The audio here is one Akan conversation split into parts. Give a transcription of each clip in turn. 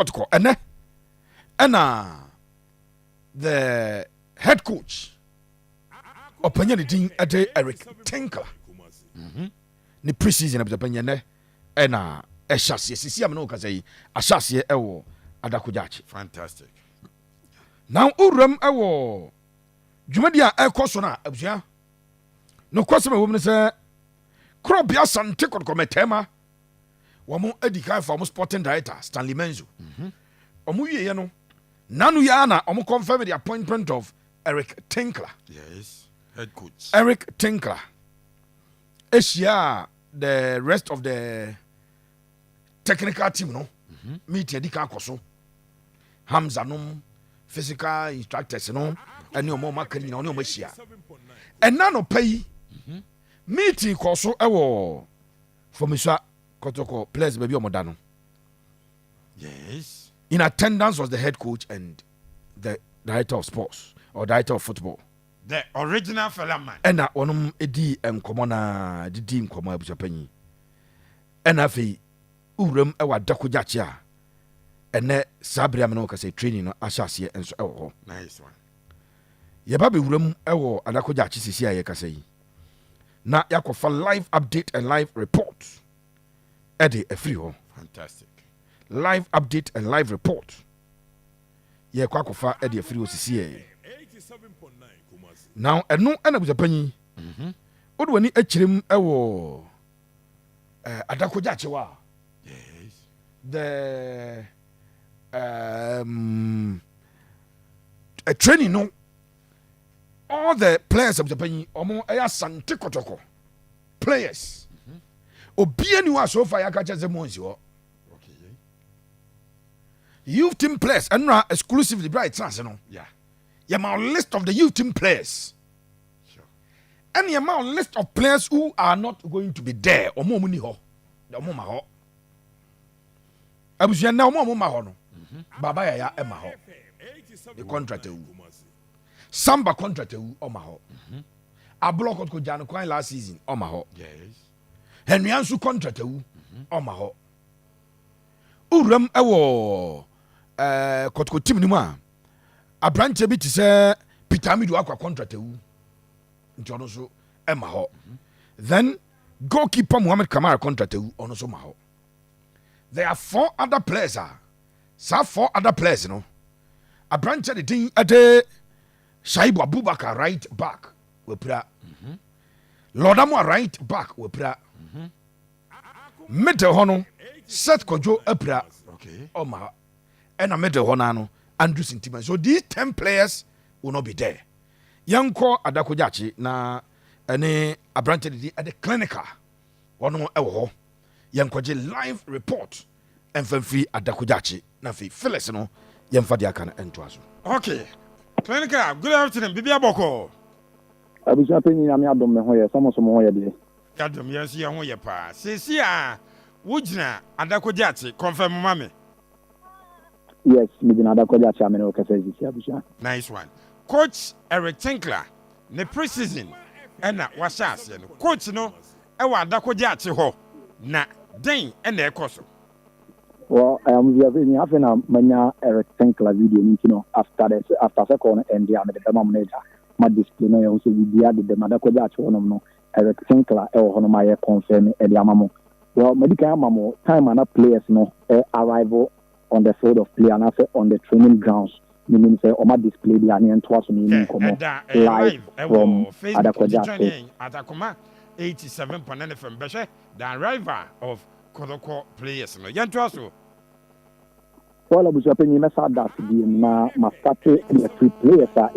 Kotoko and the head coach opinion din ade Eric Tinkler ni preseason opinion ne and eshase sisi am no ka say ashase ewo adakojachi. Fantastic. Now uram ewo dwumadi a ekoso na abusua no kwasem ewo ne say krobia Asante Kotoko metema womo edika for mo sporting director Stanley Menzo omo wiye no nanu ya na omo confirm the appointment of Eric Tinkler. Yes, head coach Eric Tinkler. Asia the rest of the technical team no meet edika koso Hamza no physical instructors no ene omo makani na omo asia ena no pay meeting koso ewo for Mr. Kotoko players baby omodano. Yes. In attendance was the head coach and the director of sports or director of football. The original fella man. Ena onum edi enkomo na didi enkomo abusapanyi. Ena fi uram ewa dakojachi a ene sabria me no ka say training no ahyase enso ewo ho. Nice one. Ye ba be uram ewo adakojachi sisi a ye ka say. Na yakofa live update and live report. Ede free ho. Fantastic. Live update and live report. Ye kwakofa ede free ho sisi e. Now eno ena buzapanyi. Odo wani achirem ewo adakojachi wa. Yes. The a training no all the players of Japan omo Asante Kotoko players obi ni wa so far ya ka cheze monzi ho. Okay. Youth team players and exclusively bright chance no. Yeah. You ma list of the youth team players. Sure. And you ma list of players who are not going to be there omo ni ho. The omo ma ho. Abusia na omo ma ho no. Baba ya ema ho. The contract Samba contract oma ho. Abloko ko jano kwan last season oma ho. Yes. Henry Ansu contract oma ho. Uram ewo Kotoko team ni mu a abrante bi ti se Peter Midu akwa contract nti ono so ema ho. Then goalkeeper Muhammad Kamara contract ono so ma ho. There are 4 other players so 4 other players no. Abrante the thing ade Shaibu Abubakar right back we pra. Lodamo right back we pra. Middle hono Seth Kojo epra. Okay. Oma and a middle honano Andrew Sintiman. So these 10 players will not be there. Yanko Adakojachi na ene Abrante at the clinical. One ewo Yanko live report and free Adakojachi na fi Phyllis no yemfa dia kan entwaso. Okay. Clinical, good afternoon. Bibi Aboko. Abusha penyi na me adom me ho ye samo so mo ho ye de. Adom yes ye ho ye pa. Sesi a wujina Adakojachi confirm mama. Yes, me dina Adakojachi amene o kasa sisi abusha. Nice one. Coach Eric Tinkler, ne preseason ena washase no. Coach no e wa Adakojachi ho na den ena ekoso. Well, I am very happy now. Manya Eric Tinkler video, you know, after second and the other denominator, my display no, also the other the Madakojachi one no Eric Tinkler or Honomaya confirm the Amamo. Well, medical mamo time and players no arrival on the field of play and after on the training grounds. Meaning say on my display the and twice me live from Adakojachi. Atakoma 87.9 FM. Beshe the arrival of Kotoko players no. Yantuaso. Well, I was hoping you must have that na mastate the 3 players are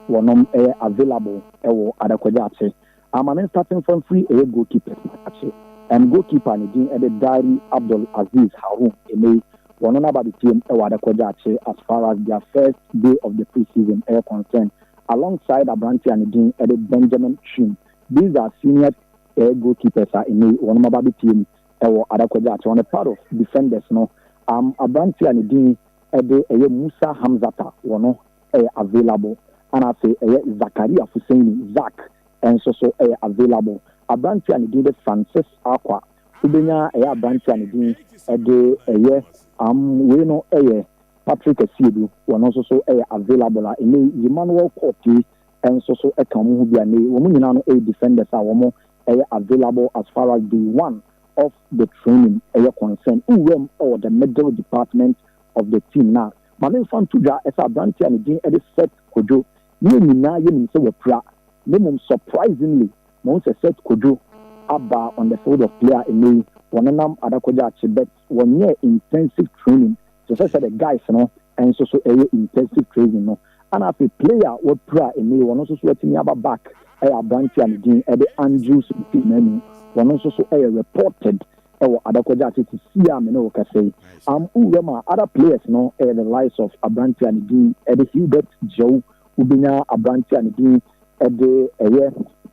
one available Adakojachi. I'm starting from free goalkeepers actually. And goalkeeper ni din the Diary Abdul Aziz Harun one about the team Adakojachi as far as their first day of the preseason air concerned. Alongside Abrante and din the Benjamin Chin. These are senior goalkeepers are one about the team Adakojachi on the part of defenders no. Abrante and din Musa Hamzata one available and I say Zakaria Hussein Zach and so available. Abrante and din Francis Aqua ubenya ɛyɛ abranteɛ ne din ɛde ɛyɛ we no ɛyɛ Patrick Asiedu wɔn nso so ɛyɛ available a ɛne Emmanuel Kopi nso so ɛka mo ho bi ane wɔn nyinaa no ɛyɛ defenders a wɔn ɛyɛ available as far as the one of the training ɛyɛ concern uwem or the middle department of the team now maame nfa ntoja ɛsɛ abranteɛ ne din ɛde set kojo yɛ nyinaa yɛ nim sɛ wɔpra ne mom surprisingly mo sɛ set kojo aba on the field of play ɛne wɔn nam adakɔgya akyi bet wɔnyɛ intensive training so say the guys no and so intensive training no and as a player what pra and me one also sweating about back branch and din Andrews team one also reported Adakoja to see no say other players no the likes of Abranti and din Hubert Joe Ubinya Abranti and din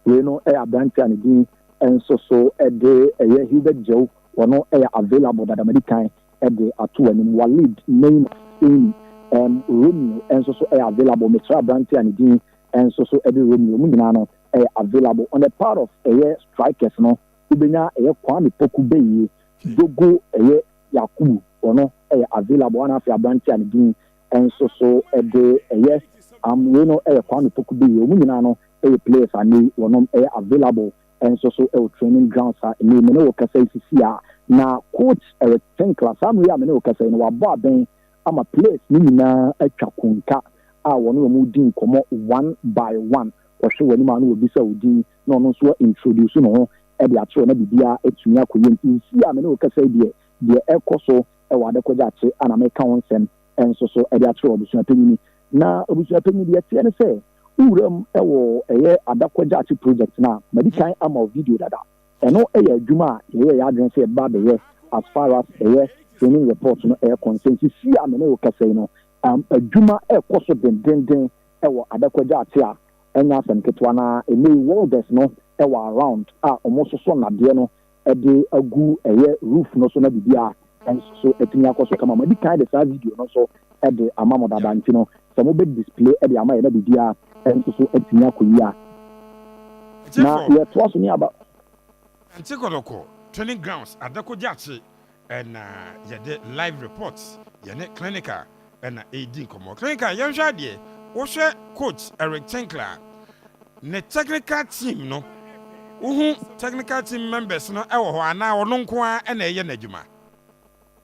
Abranti and din and so Hubert Joe one available that American Ede Atu and Walid name in Romeo and so available Mr. Branty and Dean and so Eddie Romeo Munano available on the part of strikers no Ubenya Kwame Pokubeye Dogo Yaku or no available one of your Branty and Dean and so Eddie we know Kwame Pokubeye Munano players are new one available and so training grounds are in the Kasa na coach Eric Tinkler Samuel amene okasa no wabo aben ama place ni nyina atwa konka a wono mu din komo one by one ohwe wani ma no obi sa odin na ono so introduce no ho e de acho na bibia etumi akoye nti si amene okasa de ekoso e wade koja ache ana meka wonsem enso so e de acho obusu apanyini na obusu apanyini de tie ne se uram ewo eye adakoja ache project na medical ama video dada eno adwuma ye adwen say ba be as far as training report no consensus see amene o kase no adwuma ekoso den ewo adakwaja ate a enya sanketwa na ene worlders no ewo around omoso so na de no de agu roof no so na bibia enso etinya koso kama madi kind of video no so de amamoda danti no some big display de amaye na bibia enso so etinya koyia na ye to so ni aba Kotoko training grounds Adakojachi and the live reports yene clinical and AD komo clinical yanhwa de wo hwe coach Eric Tinkler ne technical team no technical team members no ewo ho ana ono nko a na eye n'adwuma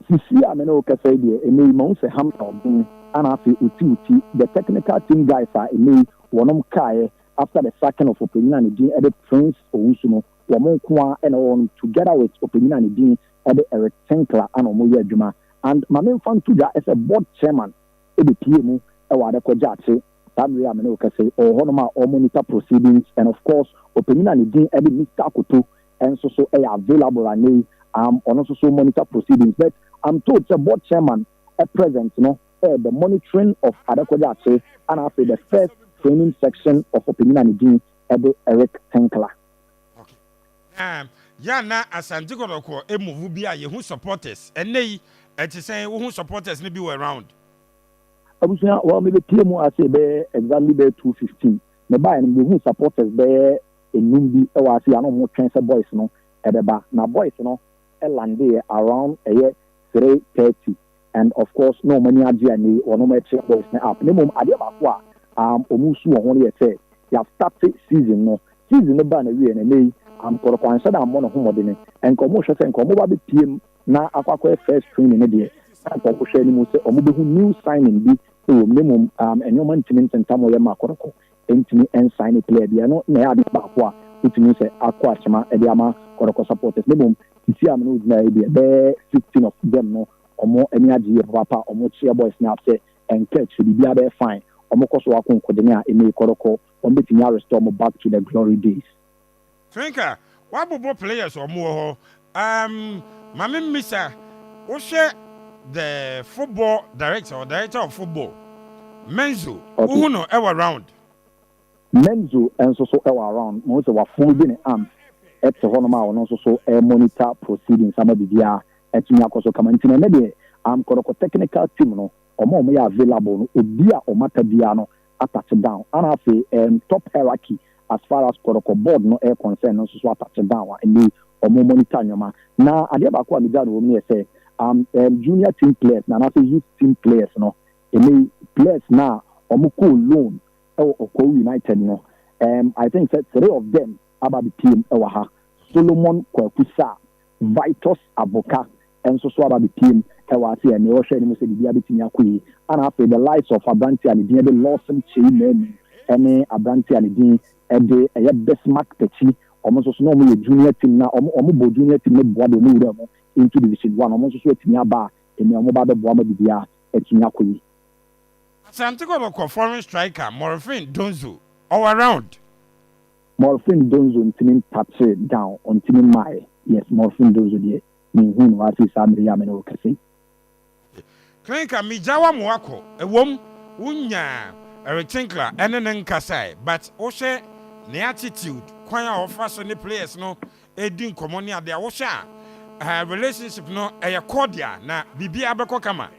sisi amene o kasa de emi mo se Hampton ana fi uti the technical team guys are emi wonom kai after the sacking of Opinion and Dean Edit Prince Owusu Wamon and on together with Opinion and Dean Edit Eric Tinkler and Omoya Juma. And my main fan Tuja as a board chairman, Eddie PMU, Ewada Kojachi, Tabria Menoka say, or Honoma or monitor proceedings, and of course, Opinion and Dean Edit Mr. Kutu, and so available and on also so monitor proceedings. But I'm told it's a board chairman at present, the monitoring of Adakojachi and after the first training section of Opinion and Dean Eric Tinkler. Okay. Na Asante Kotoko move bi a ye hu supporters. Ene e ti say wo hu supporters ni bi were around. Abusia well maybe PMU I say be exactly be 215. Me buy no hu supporters be enum bi e wa say ano mo twen say boys no e be ba. Na boys no e land around 3:30 and of course no money agye ni ono ma check boys na up. Ne mom ade ba ko a omusu wo ho ye say ya start season no ba na wie na nei Kotoko ansa da mo no homodene enko mo hwese enko mo ba be PM na akwakọ first training ne de enko mo hwe ni mo se omo be hu new signing bi o minimum enyoma ntimi ntentamo ye ma Kotoko entimi en sign player bi no na ya de ba ko a ntimi se akọ achema e de ama Kotoko supporters minimum ti am no na e be 15 of them no omo eni agye papa omo cheer boys na afse encourage bi bia be fine omo koso akon de ne a emi Kotoko omo betimi restore mo back to the glory days. Franka, what about players or more? Mami Misa, what's the football director or director of football? Menzo, who no ever around? Menzo and so ever around. Most of our folding arms at the Honoma and also monitor proceedings. Some of the year at Yako Kamantina. Maybe Kotoko technical team no or more may available or dia or Matabiano at touchdown. And I say top hierarchy. As far as Kotoko board no air concern, no so touch down and omo monitor nyoma na ade ba ko amija no me say junior team players na na say youth team players no any players na omo ko loan Oko United no I think that 3 of them about the team ha Solomon Kwakusa Vitus Aboka and so about the team see and they share say the between yakui and after the likes of Asante and the Lawson chain and Asante and the best mark pechi almost no junior team na omo junior team boa de mu into division 1 almost so team aba and omo ba boa ma bibia etin yakui Asante Kotoko foreign striker Morfin Donzo all around Morfin Donzo team touch down on team my yes Morfin Donzo there me hu no ase samri ya me no kase Clinical mijawa mwako ewom unya Tinkler ene nkasai but o she ne attitude kwan a offer so ne players no edin komoni ade a wo sha relationship no cordial na bibia abeko kama.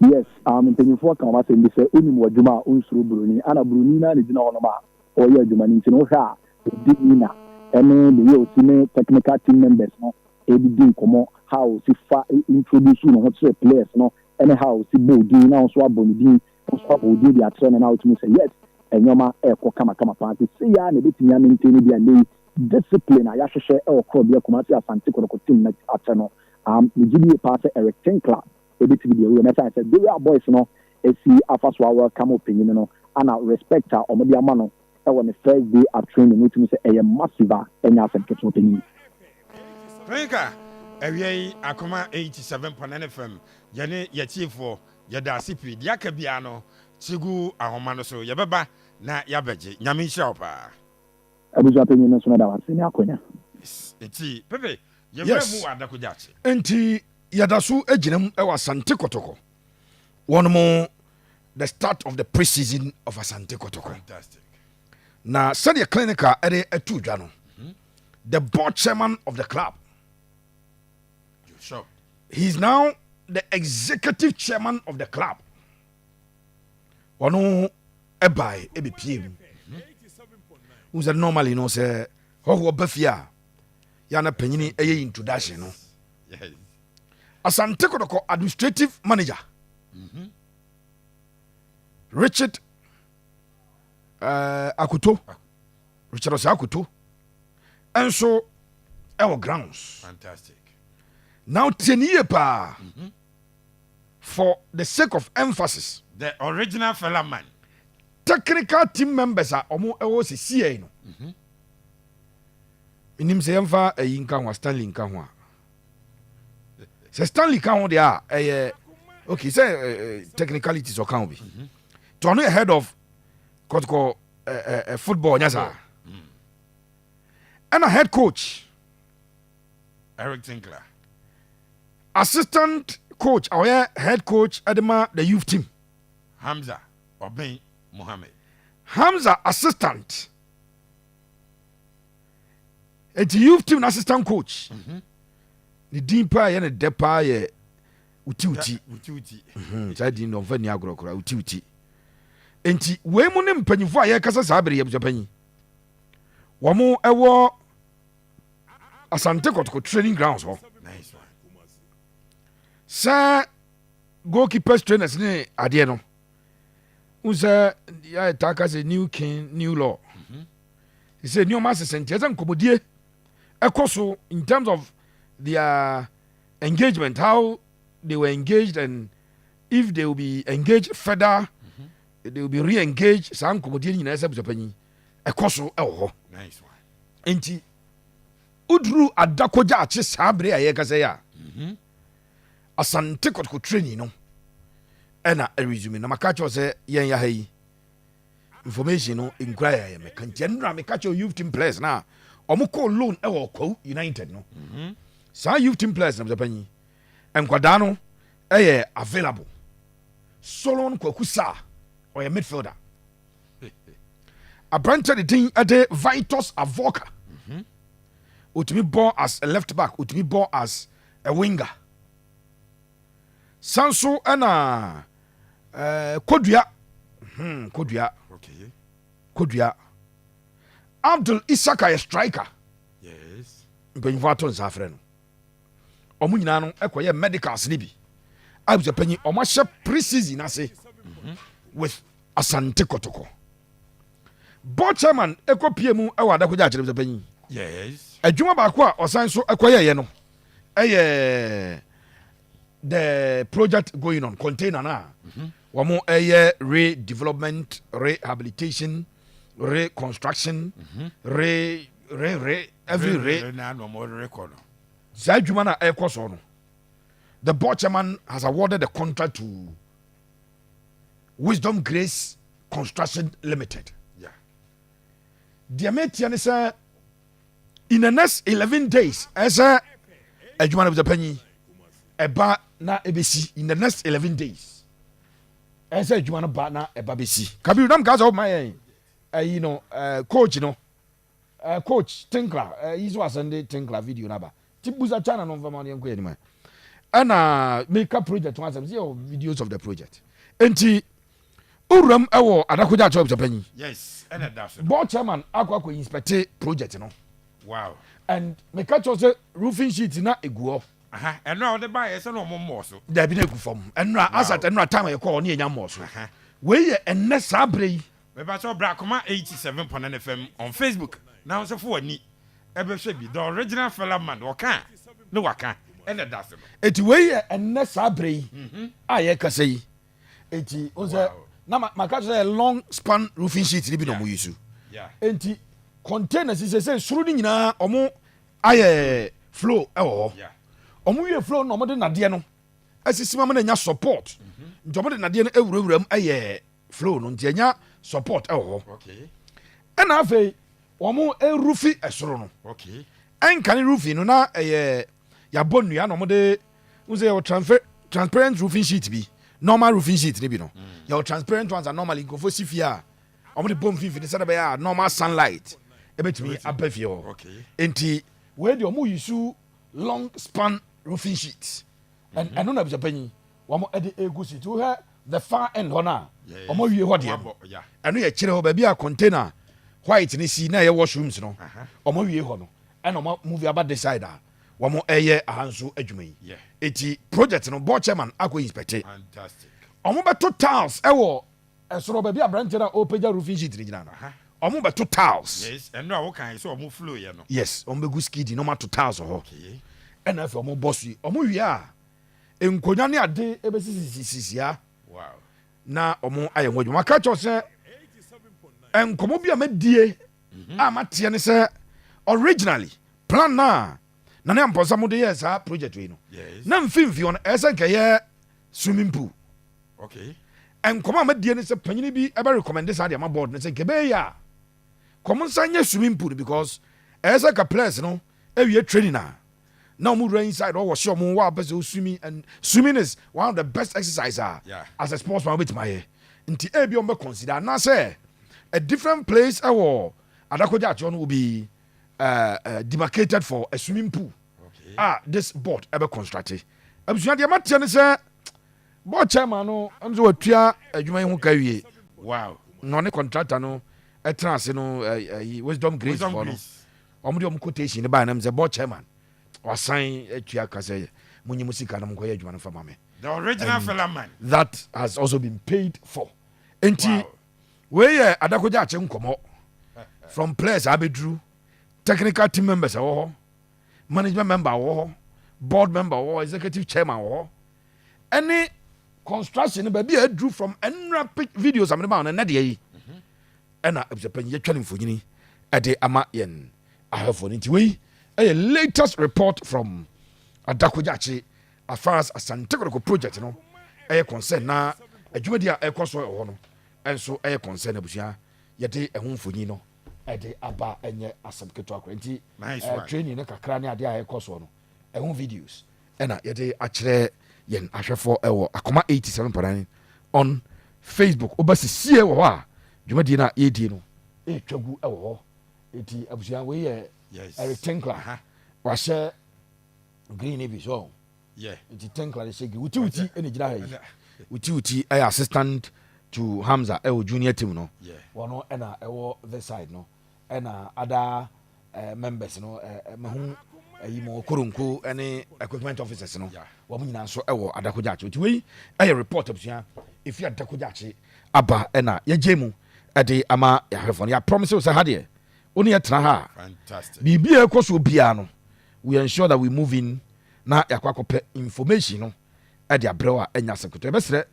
Yes, mpanyinfo kan wa say say onim wadwuma onsuro broni ana broni na ne gina onoma o ye adwuma ni ntino hwa digina ene the way o technical team members no edin komo how si fa introduce no to players no ene how si bodi na so abonidi so bodi dia train na to say yes enyoma eko kama party see ya ne betimi maintain dia dey discipline aya hwehwe e ko bia Kumasi Asante Kotoko team na ateno the GBA pass Eric Tinkler ebitimi dia we na say they are boys no esi afaso our come opinion no ana respect our omodi ama no e won the first day of training no to say e massive enya Asante opinion Franka ewie akoma 87.9 FM yene yatifo yada sipi dia ka bia no chigu ahoma no so yebeba na yabeje nyame hia opa abuja penye no so na da wase ni akonya enti pepe yebemu adakojache enti yadasu ejinam e Asante Kotoko one more the start of the preseason of Asante Kotoko. Fantastic. Na said clinical ere etu dwa no the board chairman of the club. Sure. He's now the executive chairman of the club. Wano ebai ebipiem. Who said normally no say ho bafia ya na panyini eye introduction no. Yes. Asante Kotoko administrative manager. Richard Akuto. Richard Akuto. And so our grounds. Fantastic. Now 10 years pa for the sake of emphasis. The original fella man. Technical team members are omo ewo se CA no. Minim se yemfa yinka ho Stanley nka ho a. Se Stanley ka ho dia okay say technicalities o kan bi. To no head of Kotoko football nyasa. And a head coach Eric Tinkler. Assistant coach or head coach Adema the youth team. Hamza Obin Mohammed. Hamza assistant. And the youth team assistant coach. The dimpa and the depa ye uti. I didn't know any agro uti. Enti we mu ne mpanyifo aye kasa sabere ye bujapanyi. Wo mo ewo Asante Kotoko training grounds ho. Nice one. Sa goalkeepers trainers ne ade no. Unsa ya taka say new king new law. He said new master sent as nkomodie ekoso in terms of their engagement, how they were engaged and if they will be engaged further, they will be re-engaged. Sa nkomodie nyina esa bujapanyi ekoso ewo. Nice one. Enti udru adakoja ache sabre aye kase ya Asante Kotoko training no ena a resume na makacho se yen ya hayi information no inquire ya me kan general mekacho youth team players na omukọ loan e wo Kwa United no sa youth team players na zapanyi enkwada no available Solon Kwakusa or a midfielder Abrante the thing ade Vitus Avoka utimi ball as a left back, utimi ball as a winger. Sanso ana Kodua. Kodua. Okay. Kodua. Abdul Isaka a striker. Yes. mpanyinfo ato nsa afrɛ no ɔmo nyinaa no ɛkɔyɛ medicals ne bi abusuapanyin ɔmo ahyɛ pre-season ase with Asante Kotoko board chairman ɛkɔ pie mu ɛwɔ Adakogya akyerɛ abusuapanyin yes adwuma baako a ɔsan so ɛkɔyɛɛyɛ no ɛyɛ the project going on container na wɔn ɛyɛ redevelopment rehabilitation reconstruction every saa adwuma na ɛkɔ so no the board chairman has awarded the contract to Wisdom Grace Construction Limited. Deɛ metia ne sɛ in the next 11 days ɛsɛ adwuma no bɛpanyi ɛba na ɛbɛsi in the next 11 days ɛsɛ adwuma no ba na ɛba bɛsi Kabiru nam ka sɛ ɔma yɛn ɛyi no coach no coach Tinkler yi so asɛnde Tinkler video no aba ti busa channel no mfama no yɛnkɔ yɛnim ɛna make a project one asɛm sɛ videos of the project enti uram ɛwɔ Adakogya akyerɛ bɛpanyi yes ɛna da so board chairman akɔ inspect project no. Wow. And me catch us roofing sheet na eguo. Aha. And now the buy is no more so. There be na egu form. And now asat and now time I call ni enya more so. We ye enne sabre. Me ba so bra koma 87.9 FM on Facebook. Now so for ni. Ebe hwe bi the original fella man waka. No waka. Ene da so. Eti we ye enne sabre. A ye kasa yi. Eti on say na ma catch a long span roofing sheet ni bi no mo use. Yeah. Enti containers say suru ni nyina omo aye flow ɛwɔ hɔ omo wie flow no omo de nade no asisi ma na nya support nti omo de nade no ewurawuram ɛyɛ flow no nti nya support ɛwɔ hɔ okay ɛna afei omo erufi ɛsoro no okay ɛnkane rufi no na ɛyɛ yabɔ nnua na omo de unse yɛ transparent roofing sheet bi normal roofing sheet ni bi no yɛ transparent ones are normally go for sifia omo de bomb fifi de sɛ bɛ normal sunlight ebetumi abɛfie hɔ enti wei deɛ ɔmo yisu long span roofing sheet ɛno na bisapanyi wɔn ɛde egu si to hɛ the far end hɔ na ɔmo wie hɔ deɛ no ɛno yɛ kyerɛ hɔ baabi a container white ne si na ɛyɛ washrooms no ɔmo wie hɔ no ɛna ɔmo move aba this side a wɔn ɛyɛ ahanso adwuma yi eti project no board chairman akɔ inspect ɔmo bɛto tiles ɛwɔ ɛsoro baabi aberanteɛ na ɔpagya roofing sheet ne gyina no ɔmo bɛto tiles. Yes, ɛno a wokan sɛ ɔmo flow yɛ no. Yes, ɔmo bɛgu skidi na ɔmo ato tiles wɔ hɔ. Ɛna afei ɔmo bɔ so yi ɔmo wie a nkonnwa ne ade ebɛsisisia. Wow. Na ɔmo ayɛ ho adwuma. Maka kyerɛ sɛ nkɔmɔ bi a mɛdie a mateɛ ne sɛ originally plan na ne ampɔnsa mo de yɛ saa project wei no. Yes. Na mfimfini hɔ no ɛsɛ nkɛyɛ swimming pool. Okay. Nkɔmɔ a mɛdie ne sɛ panyini bi ɛbɛ recommend saa deɛ ma board ne sɛ nkɛbɛyɛ yɛ a kɔmɔ nsa nyɛ swimming pool because ɛsɛ ka players no ɛwie training a na ɔmo run inside ɔwɔ hyɛ ɔmo wa apɛ sɛ swimming and swimming is one of the best exercise as a sportsman obetuma yɛ nti ebi ɔmo bɛ consider anaasɛ a different place ɛwɔ Adakogya akyerɛ no will be demarcated for a swimming pool this board ɛbɛ construct abusua deɛ ma teɛ ne sɛ board chairman no ɛmo sɛ watua adwuma yi ho ka wie wow na ɔne contractor no ɛtena ase no Wisdom Grace for no ɔmo de ɔmo quotation ne ba na sɛ board chairman wasan atua ka sɛ munyi mu sika na mo kɔyɛ adwuma no fa ma me the original fella man that has also been paid for enti we yɛ Adakogya akyɛ nkɔmɔ from players abedru technical team members ɛwɔ hɔ management member ɛwɔ hɔ board member ɛwɔ hɔ executive chairman ɛwɔ hɔ ɛne construction baabi a adru from ɛnra videos amene ba no ɛnɛ deɛ yi ɛna abusapanyi yɛtwa ne mfonyini ɛde ama yɛn ahwɛfoɔ no nti wei ɛyɛ latest report from Adakogya akyɛ as far as Asante Kotoko project no ɛyɛ concern na adwumadi a ɛkɔ so ɛwɔ no ɛnso ɛyɛ concern abusua yɛde ɛho mfonyini no ɛde aba ɛnyɛ asɛm ketewa akora nti training no kakra ne adeɛ a ɛkɔ so no ɛho videos ɛna yɛde akyerɛ yɛn ahwɛfoɔ ɛwɔ akoma 87.9 on Facebook wobɛsisie wɔ hɔ a dwumadie no a yɛdie no ɛtwa gu ɛwɔ hɔ ɛti abusua wei yɛ Eric Tinkler wahyɛ green bi so nti Tinkler de hyɛ green wuti ɛna gyina ha yi wuti ɛyɛ assistant to Hamza ɛwɔ junior team no wɔno ɛna ɛwɔ this side no ɛna other members no mahu ayi mo koronko ene equipment officers no wo mo nyina so ewo adakoja ache we aye report abusua efi adakoja ache aba ena ye jemu ede ama ya hefo ya promise us ha de oni yetra ha fantastic bibia ekoso bia no we ensure that we move in na yakwakope information no ede abrewa enya sekoto ebesre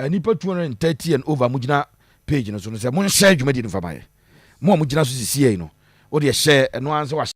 nipa 230 and over mugina page no so no se mon share dwumadi no fa bae mo mugina so sisi no wo de share eno anse wa